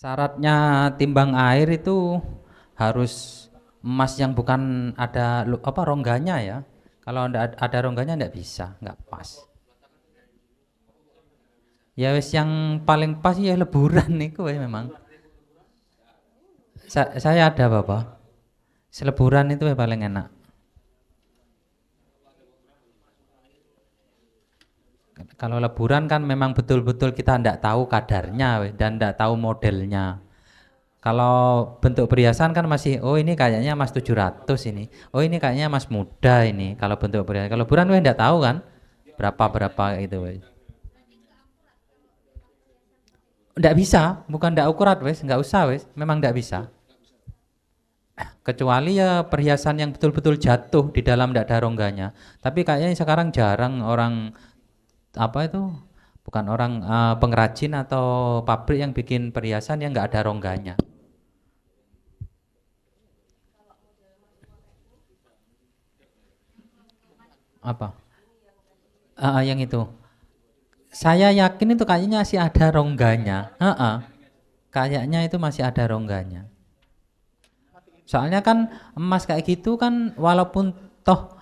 Syaratnya timbang air itu harus emas yang bukan ada rongganya ya. Kalau ada rongganya nggak bisa, nggak pas. Ya wes yang paling pas ya leburan niku wes memang. Saya ada Bapak. Seleburan itu yang paling enak. Kalau leburan kan memang betul-betul kita ndak tahu kadarnya weh, dan ndak tahu modelnya. Kalau bentuk perhiasan kan masih, oh ini kayaknya emas 700 ini. Oh ini kayaknya emas muda ini. Kalau bentuk perhiasan. Kalau leburan weh ndak tahu kan berapa itu weh. Ndak bisa, bukan ndak akurat wes, nggak usah wes, memang ndak bisa. Kecuali ya perhiasan yang betul-betul jatuh di dalam ndak ada rongganya. Tapi kayaknya sekarang jarang orang apa itu, bukan orang pengrajin atau pabrik yang bikin perhiasan yang nggak ada rongganya. Apa? Yang itu. Saya yakin itu kayaknya masih ada rongganya. Kayaknya itu masih ada rongganya. Soalnya kan emas kayak gitu kan walaupun toh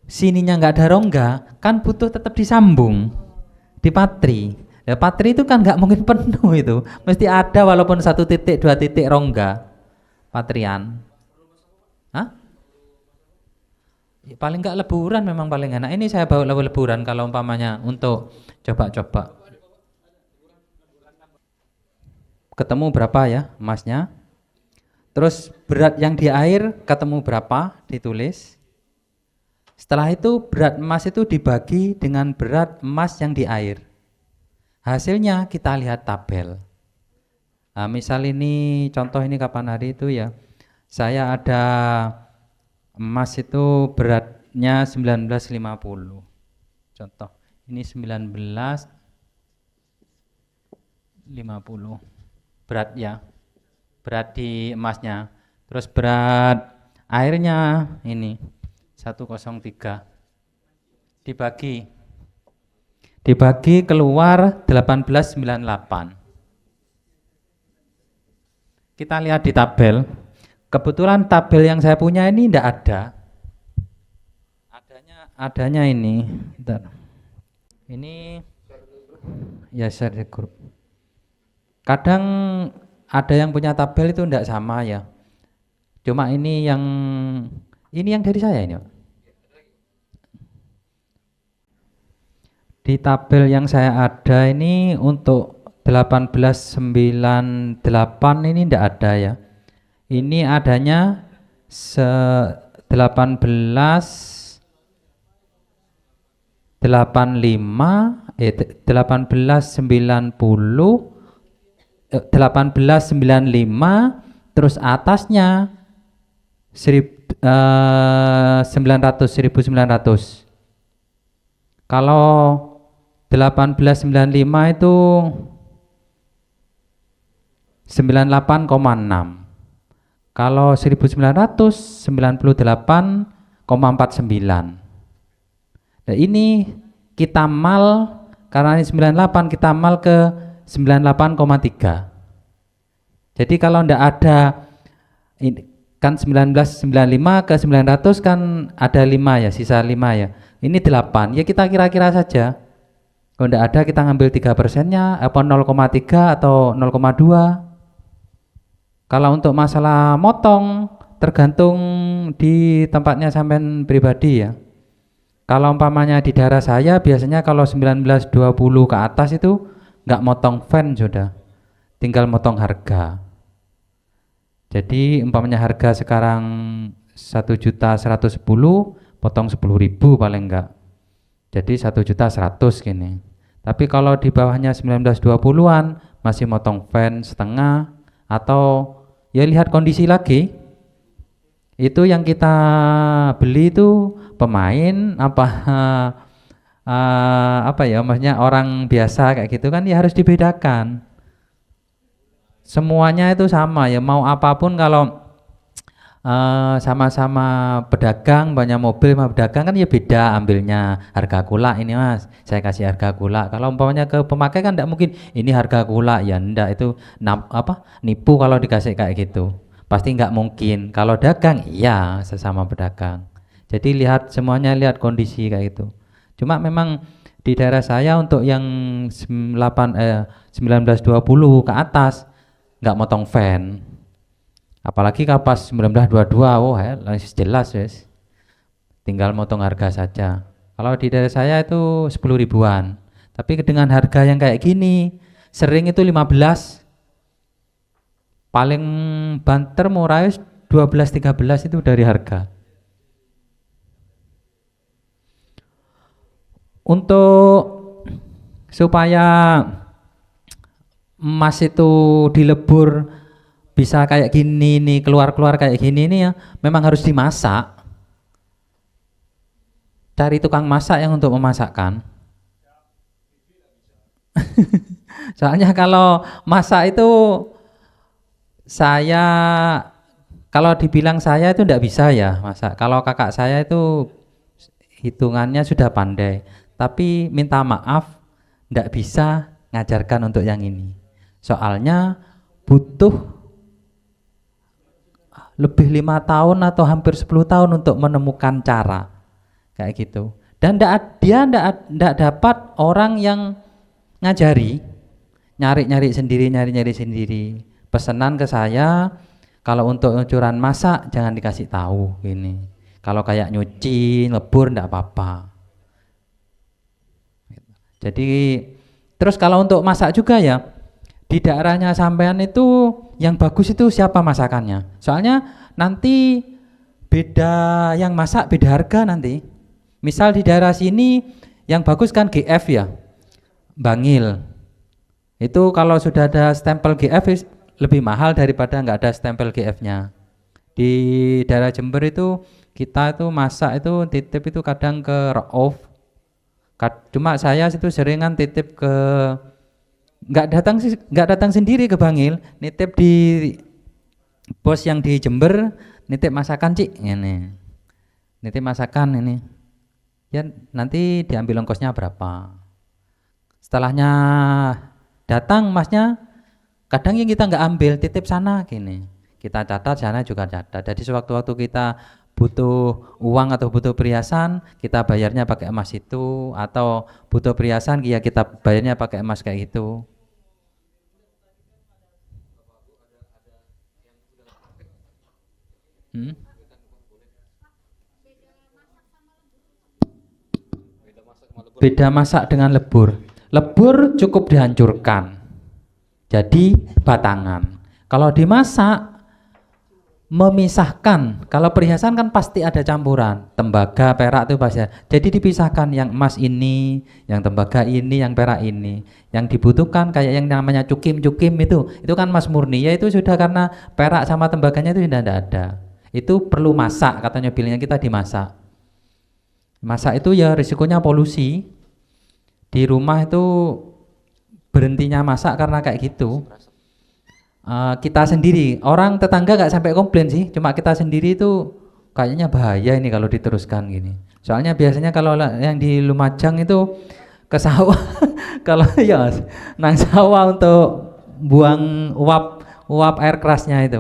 sininya nggak ada rongga, kan butuh tetap disambung di patri. Ya, patri itu kan nggak mungkin penuh itu, mesti ada walaupun 1 titik 2 titik rongga patrian. Hah? Ya, paling nggak leburan memang paling enak. Ini saya bawa leburan kalau umpamanya untuk coba-coba. Ketemu berapa ya emasnya? Terus berat yang di air ketemu berapa? Ditulis. Setelah itu berat emas itu dibagi dengan berat emas yang di air. Hasilnya kita lihat tabel. Nah, misal ini contoh ini kapan hari itu ya. Saya ada emas itu beratnya 1950. Contoh, ini 1950. Berat ya. Berat di emasnya. Terus berat airnya ini 103. Dibagi keluar 1898. Kita lihat di tabel. Kebetulan tabel yang saya punya ini tidak ada. Adanya ini. Bentar. Ini ya share di grup. Kadang ada yang punya tabel itu tidak sama ya. Cuma ini yang dari saya ini. Di tabel yang saya ada ini untuk 1898 ini tidak ada ya. Ini adanya 1885 1895 terus atasnya 1900. Kalau 1895 itu 98,6. Kalau 1900 98,49. Nah ini kita mal, karena ini 98 kita mal ke 98,3. Jadi kalau ndak ada ini kan 1995 ke 900 kan ada 5 ya, sisa 5 ya. Ini 8. Ya kita kira-kira saja. Kalau ndak ada kita ngambil 3%-nya apa 0,3 atau 0,2. Kalau untuk masalah motong tergantung di tempatnya sampean pribadi ya. Kalau umpamanya di daerah saya biasanya kalau 1920 ke atas itu nggak motong fan sudah, tinggal motong harga. Jadi umpamanya harga sekarang 1.110.000, potong 10.000 paling enggak. Jadi 1.100.000 gini. Tapi kalau di bawahnya 1920-an masih motong fan setengah atau ya lihat kondisi lagi. Itu yang kita beli itu pemain apa ya, maksudnya orang biasa kayak gitu kan ya harus dibedakan. Semuanya itu sama ya, mau apapun kalau sama-sama pedagang, banyak mobil sama pedagang kan ya beda ambilnya harga gula ini mas, saya kasih harga gula. Kalau umpamanya ke pemakai kan tidak mungkin ini harga gula ya, ndak itu nipu kalau dikasih kayak gitu, pasti nggak mungkin. Kalau dagang iya sesama pedagang. Jadi lihat semuanya, lihat kondisi kayak gitu. Cuma memang di daerah saya untuk yang 1920 ke atas nggak motong van. Apalagi kalau pas 1922, oh ya, jelas wes. Tinggal motong harga saja. Kalau di daerah saya itu 10 ribuan. Tapi dengan harga yang kayak gini, sering itu 15. Paling banter murah 12-13 itu dari harga. Untuk supaya emas itu dilebur bisa kayak gini nih, keluar-keluar kayak gini nih ya, memang harus dimasak. Cari tukang masak yang untuk memasakkan. Soalnya kalau masak itu saya, kalau dibilang saya itu enggak bisa ya masak. Kalau kakak saya itu hitungannya sudah pandai, tapi minta maaf enggak bisa ngajarkan untuk yang ini. Soalnya butuh lebih 5 tahun atau hampir 10 tahun untuk menemukan cara kayak gitu. Dan dia enggak dapat orang yang ngajari, nyari-nyari sendiri. Pesanan ke saya, kalau untuk ukuran masak jangan dikasih tahu gini. Kalau kayak nyuci, ngebur enggak apa-apa. Jadi terus kalau untuk masak juga ya, di daerahnya sampean itu yang bagus itu siapa masakannya? Soalnya nanti beda, yang masak beda harga nanti. Misal di daerah sini yang bagus kan GF ya, Bangil. Itu kalau sudah ada stempel GF lebih mahal daripada nggak ada stempel GF-nya. Di daerah Jember itu kita itu masak itu titip itu kadang ke Rauf. Cuma saya itu seringan titip ke, nggak datang sendiri ke Bangil, nitip di bos yang di Jember, nitip masakan Cik ini, nitip masakan ini ya, nanti diambil ongkosnya berapa. Setelahnya datang masnya, kadang yang kita nggak ambil, titip sana gini, kita catat, sana juga catat. Jadi sewaktu-waktu kita butuh uang atau butuh perhiasan, kita bayarnya pakai emas itu, atau butuh perhiasan ya kita bayarnya pakai emas kayak gitu. Beda masak dengan lebur. Lebur cukup dihancurkan jadi batangan. Kalau dimasak memisahkan. Kalau perhiasan kan pasti ada campuran, tembaga, perak itu pasti. Jadi dipisahkan, yang emas ini, yang tembaga ini, yang perak ini. Yang dibutuhkan kayak yang namanya cukim-cukim itu kan emas murni. Ya itu sudah karena perak sama tembaganya itu sudah tidak ada. Itu perlu masak, katanya bilangnya kita dimasak. Masak itu ya risikonya polusi. Di rumah itu berhentinya masak karena kayak gitu. Kita sendiri, orang tetangga nggak sampai komplain sih, cuma kita sendiri itu kayaknya bahaya ini kalau diteruskan gini. Soalnya biasanya kalau yang di Lumajang itu ke sawah, kalau ya nang sawah untuk buang uap air kerasnya itu.